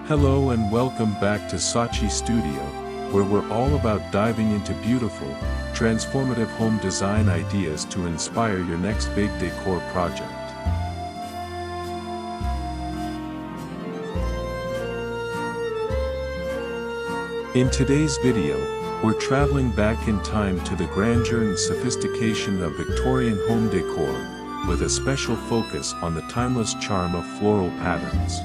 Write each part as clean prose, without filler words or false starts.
Hello and welcome back to Sachi Studio, where we're all about diving into beautiful, transformative home design ideas to inspire your next big decor project. In today's video, we're traveling back in time to the grandeur and sophistication of Victorian home decor, with a special focus on the timeless charm of floral patterns.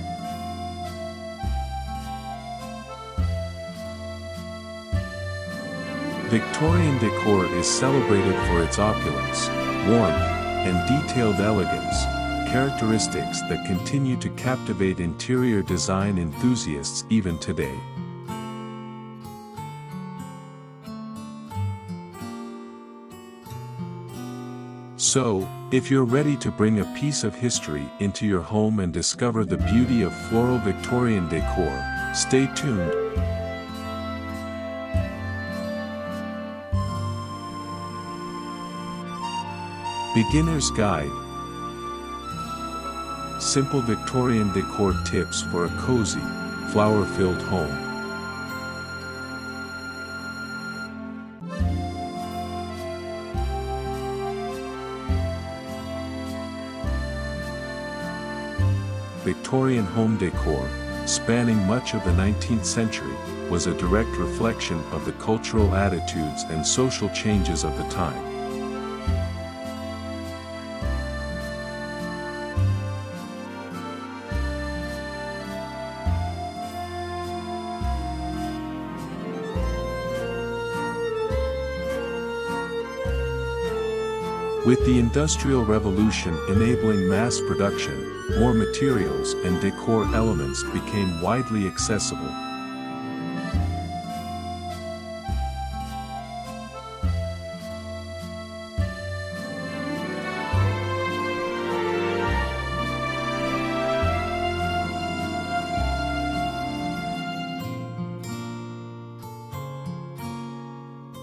Victorian decor is celebrated for its opulence, warmth, and detailed elegance, characteristics that continue to captivate interior design enthusiasts even today. So, if you're ready to bring a piece of history into your home and discover the beauty of floral Victorian decor, stay tuned. Beginner's Guide. Simple Victorian decor tips for a cozy, flower-filled home. Victorian home decor, spanning much of the 19th century, was a direct reflection of the cultural attitudes and social changes of the time. With the Industrial Revolution enabling mass production, more materials and decor elements became widely accessible.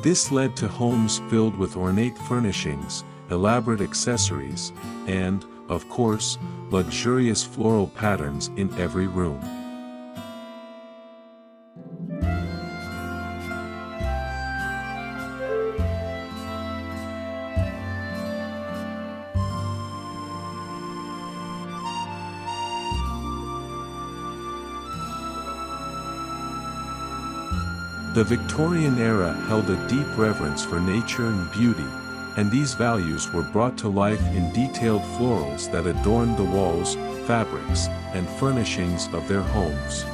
This led to homes filled with ornate furnishings, elaborate accessories, and, of course, luxurious floral patterns in every room. The Victorian era held a deep reverence for nature and beauty, and these values were brought to life in detailed florals that adorned the walls, fabrics, and furnishings of their homes.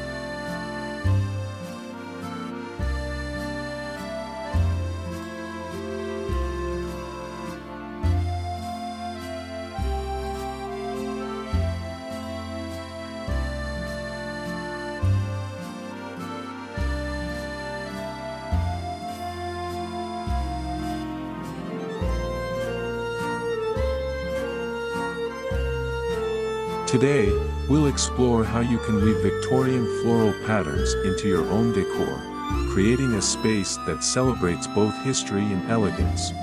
Today, we'll explore how you can weave Victorian floral patterns into your own decor, creating a space that celebrates both history and elegance.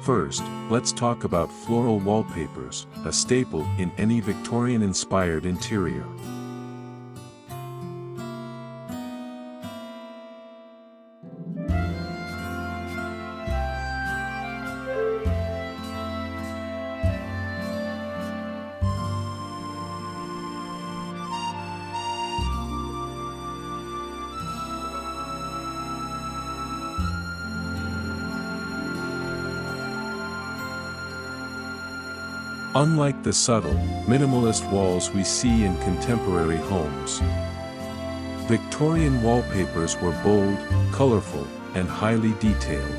First, let's talk about floral wallpapers, a staple in any Victorian-inspired interior. Unlike the subtle, minimalist walls we see in contemporary homes, Victorian wallpapers were bold, colorful, and highly detailed.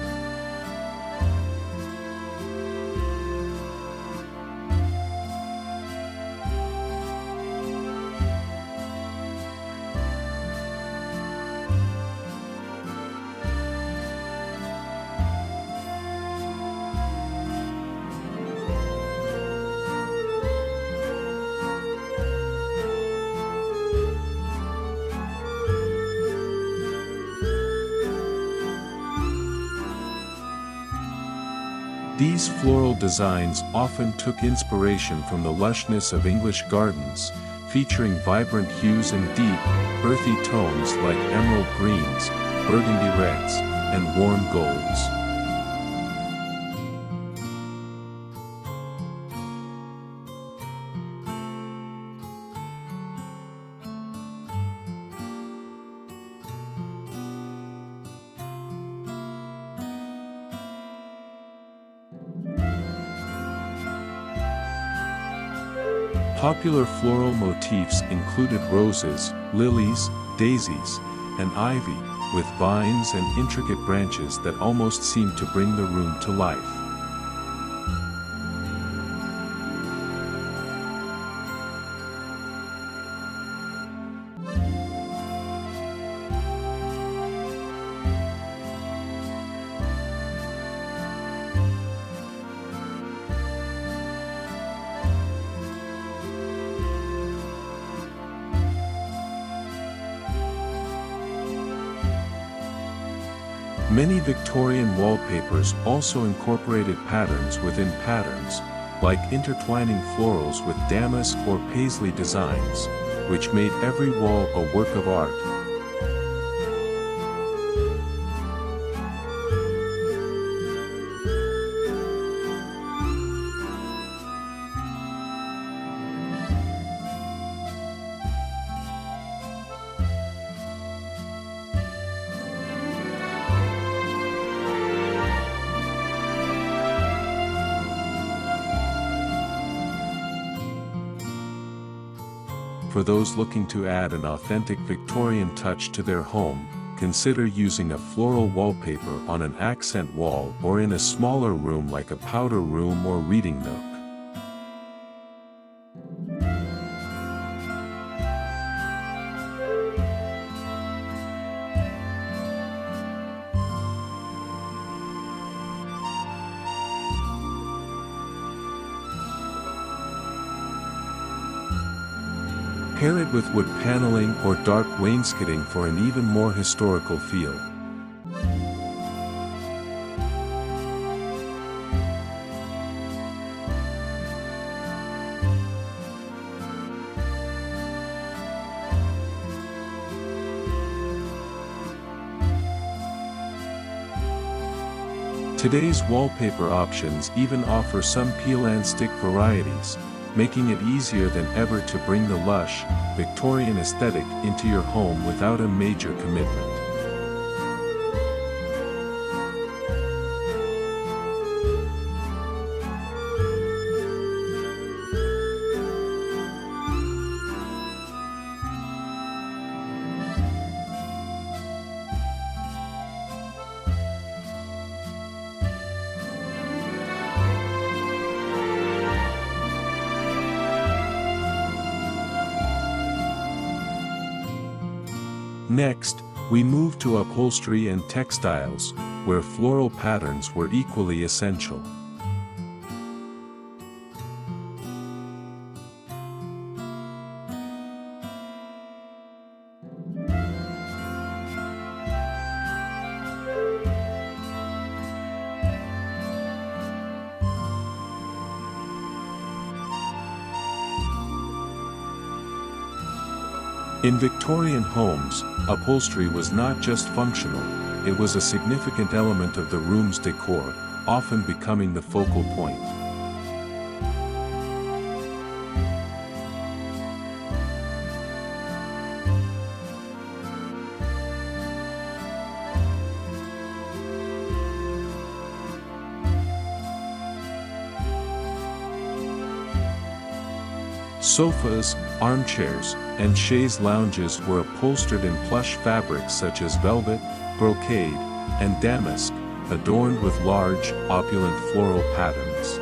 These floral designs often took inspiration from the lushness of English gardens, featuring vibrant hues and deep, earthy tones like emerald greens, burgundy reds, and warm golds. Popular floral motifs included roses, lilies, daisies, and ivy, with vines and intricate branches that almost seemed to bring the room to life. Many Victorian wallpapers also incorporated patterns within patterns, like intertwining florals with damask or paisley designs, which made every wall a work of art. For those looking to add an authentic Victorian touch to their home, consider using a floral wallpaper on an accent wall or in a smaller room like a powder room or reading nook. Pair it with wood paneling or dark wainscoting for an even more historical feel. Today's wallpaper options even offer some peel and stick varieties, making it easier than ever to bring the lush, Victorian aesthetic into your home without a major commitment. Next, we move to upholstery and textiles, where floral patterns were equally essential. In Victorian homes, upholstery was not just functional, it was a significant element of the room's decor, often becoming the focal point. Sofas, armchairs, and chaise lounges were upholstered in plush fabrics such as velvet, brocade, and damask, adorned with large, opulent floral patterns.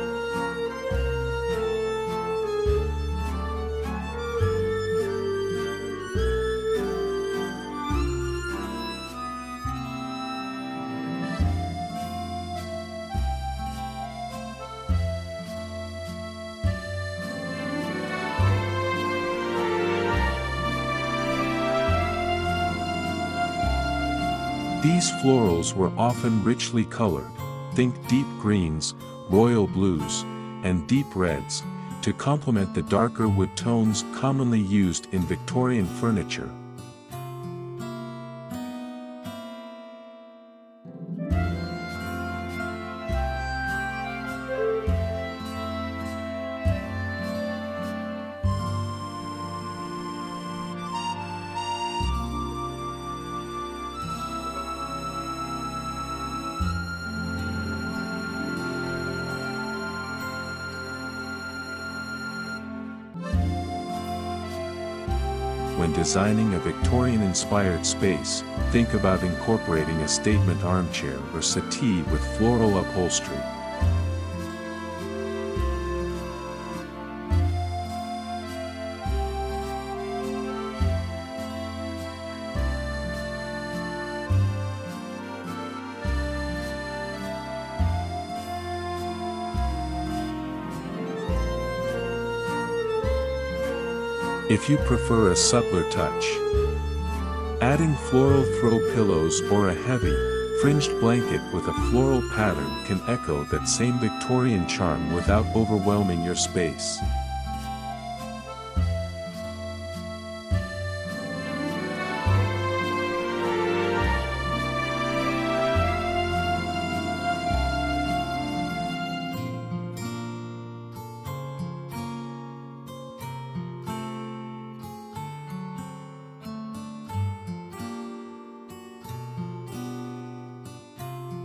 These florals were often richly colored, think deep greens, royal blues, and deep reds, to complement the darker wood tones commonly used in Victorian furniture. When designing a Victorian-inspired space, think about incorporating a statement armchair or settee with floral upholstery. If you prefer a subtler touch, adding floral throw pillows or a heavy, fringed blanket with a floral pattern can echo that same Victorian charm without overwhelming your space.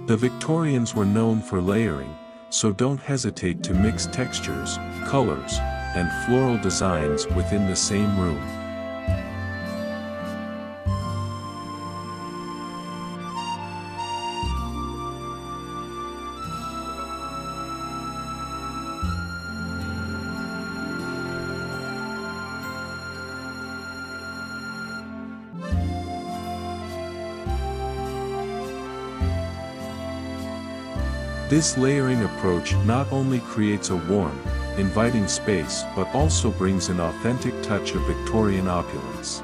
The Victorians were known for layering, so don't hesitate to mix textures, colors, and floral designs within the same room. This layering approach not only creates a warm, inviting space but also brings an authentic touch of Victorian opulence.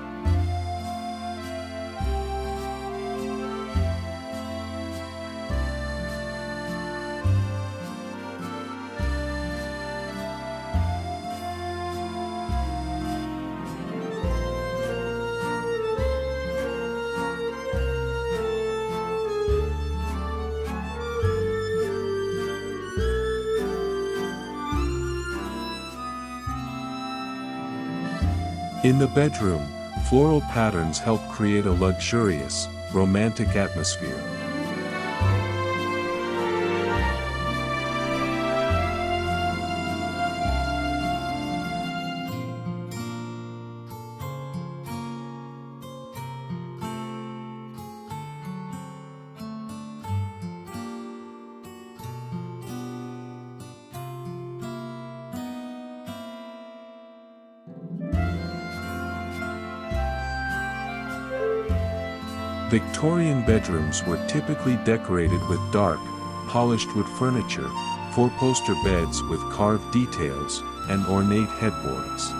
In the bedroom, floral patterns help create a luxurious, romantic atmosphere. Victorian bedrooms were typically decorated with dark, polished wood furniture, four-poster beds with carved details, and ornate headboards.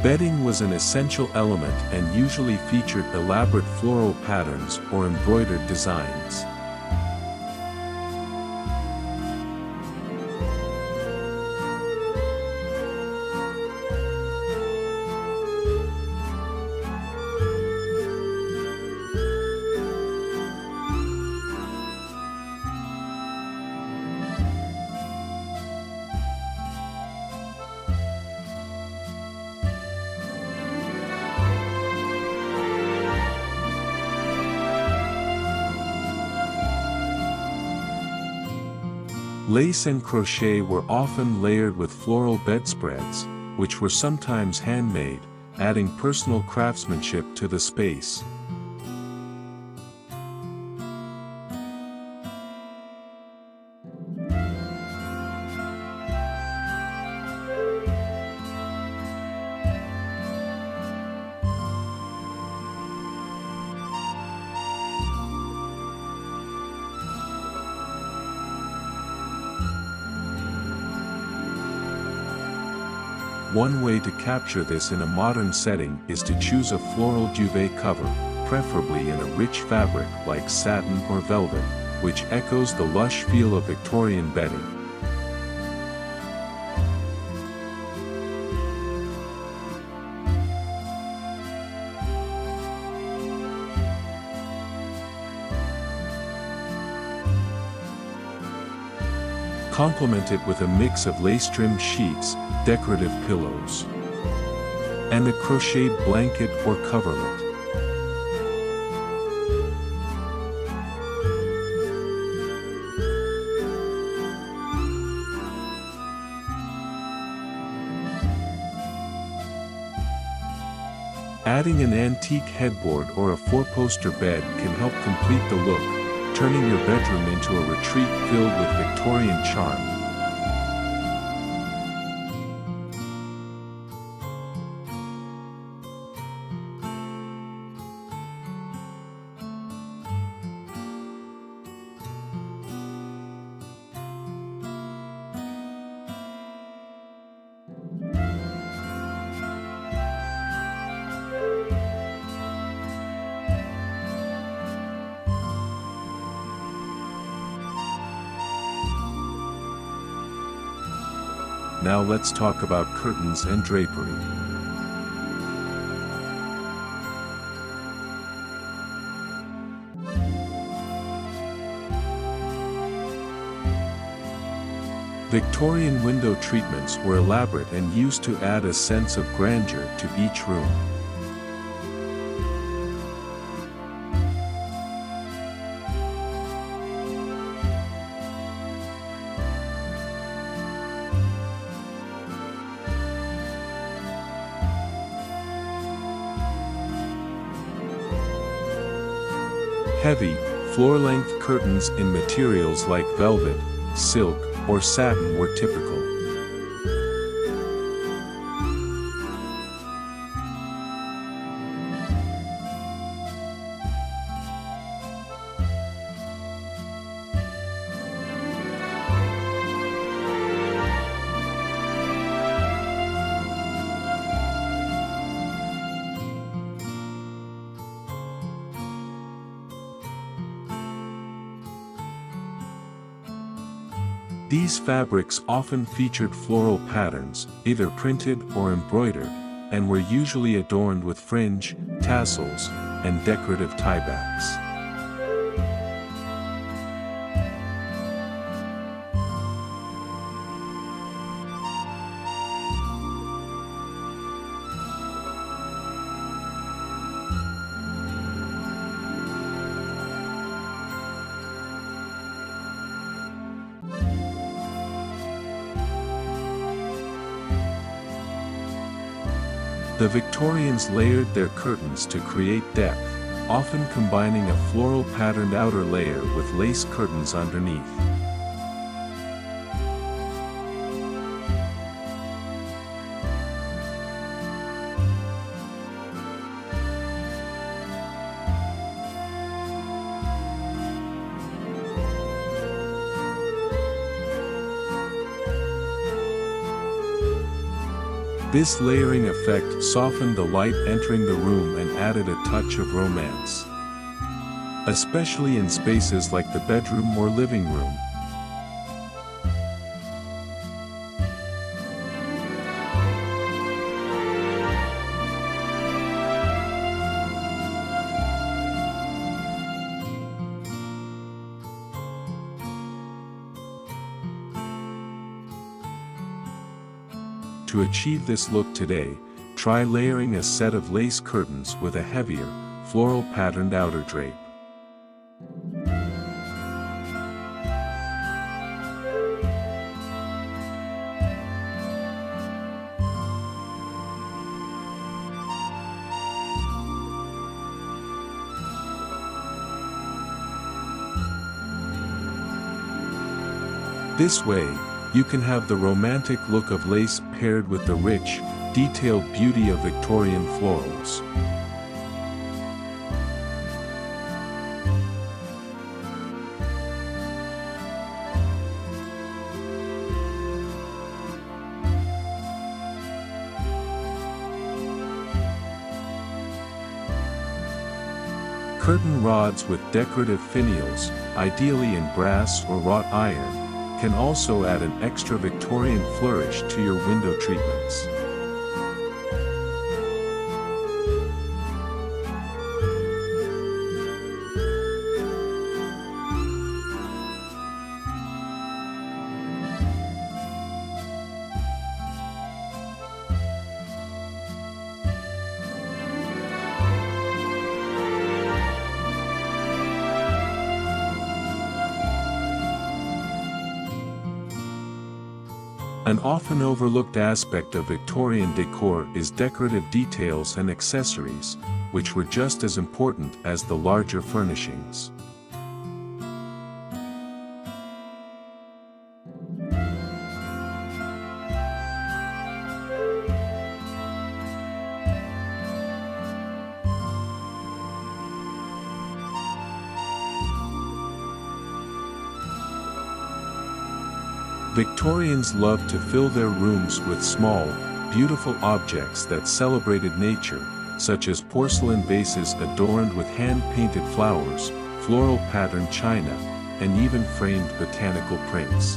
Bedding was an essential element and usually featured elaborate floral patterns or embroidered designs. Lace and crochet were often layered with floral bedspreads, which were sometimes handmade, adding personal craftsmanship to the space. One way to capture this in a modern setting is to choose a floral duvet cover, preferably in a rich fabric like satin or velvet, which echoes the lush feel of Victorian bedding. Complement it with a mix of lace-trimmed sheets, decorative pillows, and a crocheted blanket or coverlet. Adding an antique headboard or a four-poster bed can help complete the look, turning your bedroom into a retreat filled with Victorian charm. Now let's talk about curtains and drapery. Victorian window treatments were elaborate and used to add a sense of grandeur to each room. Heavy, floor-length curtains in materials like velvet, silk, or satin were typical. These fabrics often featured floral patterns, either printed or embroidered, and were usually adorned with fringe, tassels, and decorative tiebacks. The Victorians layered their curtains to create depth, often combining a floral patterned outer layer with lace curtains underneath. This layering effect softened the light entering the room and added a touch of romance, especially in spaces like the bedroom or living room. To achieve this look today, try layering a set of lace curtains with a heavier, floral patterned outer drape. This way, you can have the romantic look of lace paired with the rich, detailed beauty of Victorian florals. Curtain rods with decorative finials, ideally in brass or wrought iron, can also add an extra Victorian flourish to your window treatments. An often overlooked aspect of Victorian decor is decorative details and accessories, which were just as important as the larger furnishings. Victorians loved to fill their rooms with small, beautiful objects that celebrated nature, such as porcelain vases adorned with hand-painted flowers, floral patterned china, and even framed botanical prints.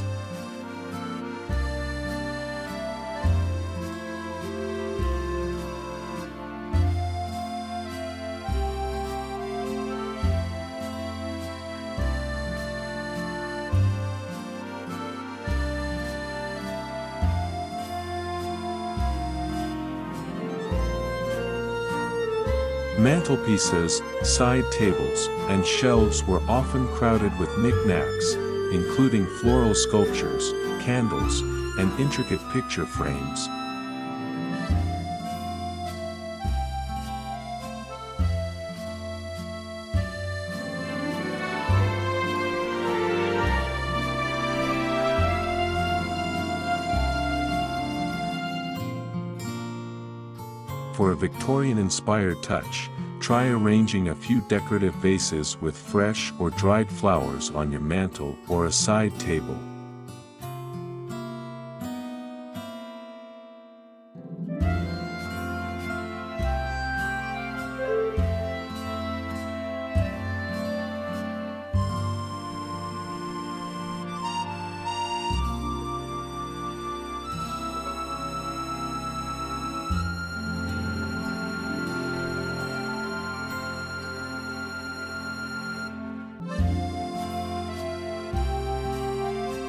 Mantelpieces, side tables, and shelves were often crowded with knickknacks, including floral sculptures, candles, and intricate picture frames. For a Victorian-inspired touch, try arranging a few decorative vases with fresh or dried flowers on your mantel or a side table.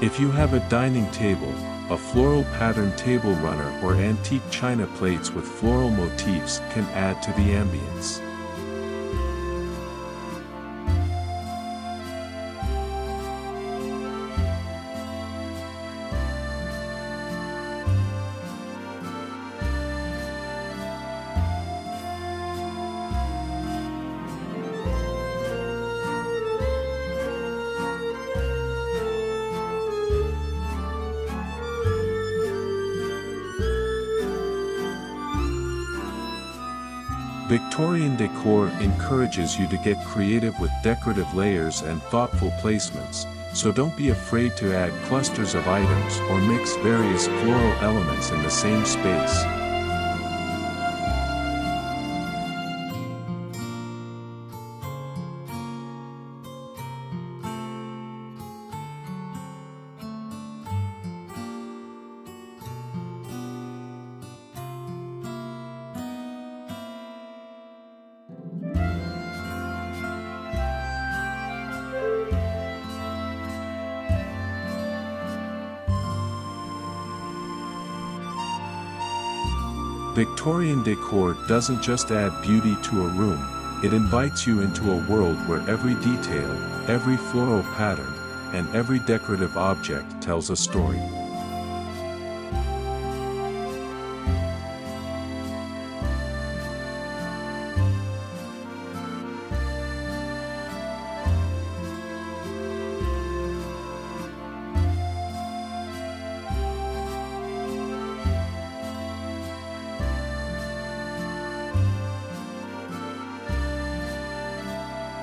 If you have a dining table, a floral patterned table runner or antique china plates with floral motifs can add to the ambience. Victorian decor encourages you to get creative with decorative layers and thoughtful placements, so don't be afraid to add clusters of items or mix various floral elements in the same space. Victorian decor doesn't just add beauty to a room, it invites you into a world where every detail, every floral pattern, and every decorative object tells a story.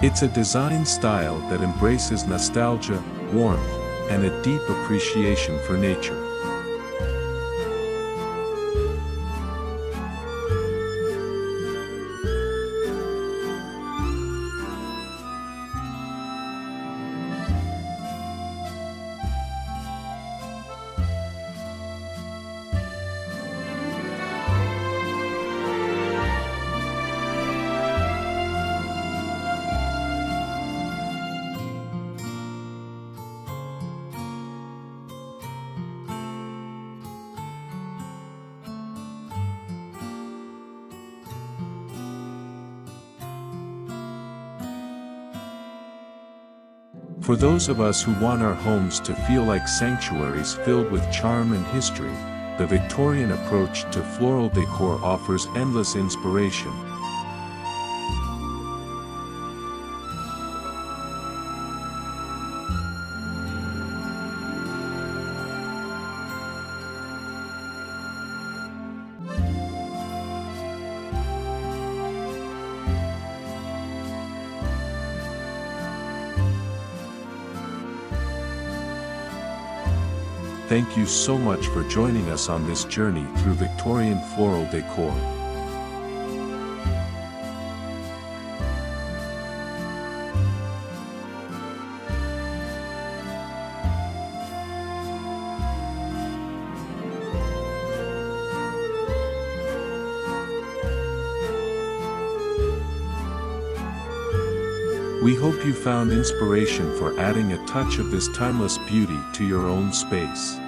It's a design style that embraces nostalgia, warmth, and a deep appreciation for nature. For those of us who want our homes to feel like sanctuaries filled with charm and history, the Victorian approach to floral decor offers endless inspiration. Thank you so much for joining us on this journey through Victorian floral decor. We hope you found inspiration for adding a touch of this timeless beauty to your own space.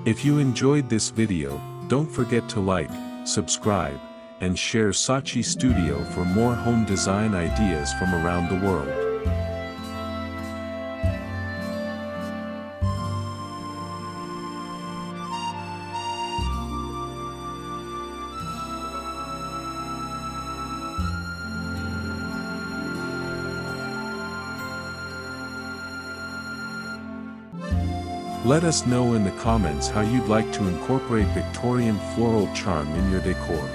If you enjoyed this video, don't forget to like, subscribe, and share Saatchi Studio for more home design ideas from around the world. Let us know in the comments how you'd like to incorporate Victorian floral charm in your decor.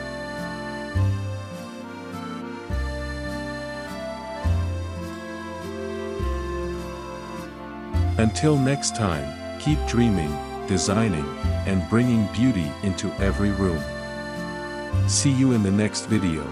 Until next time, keep dreaming, designing, and bringing beauty into every room. See you in the next video.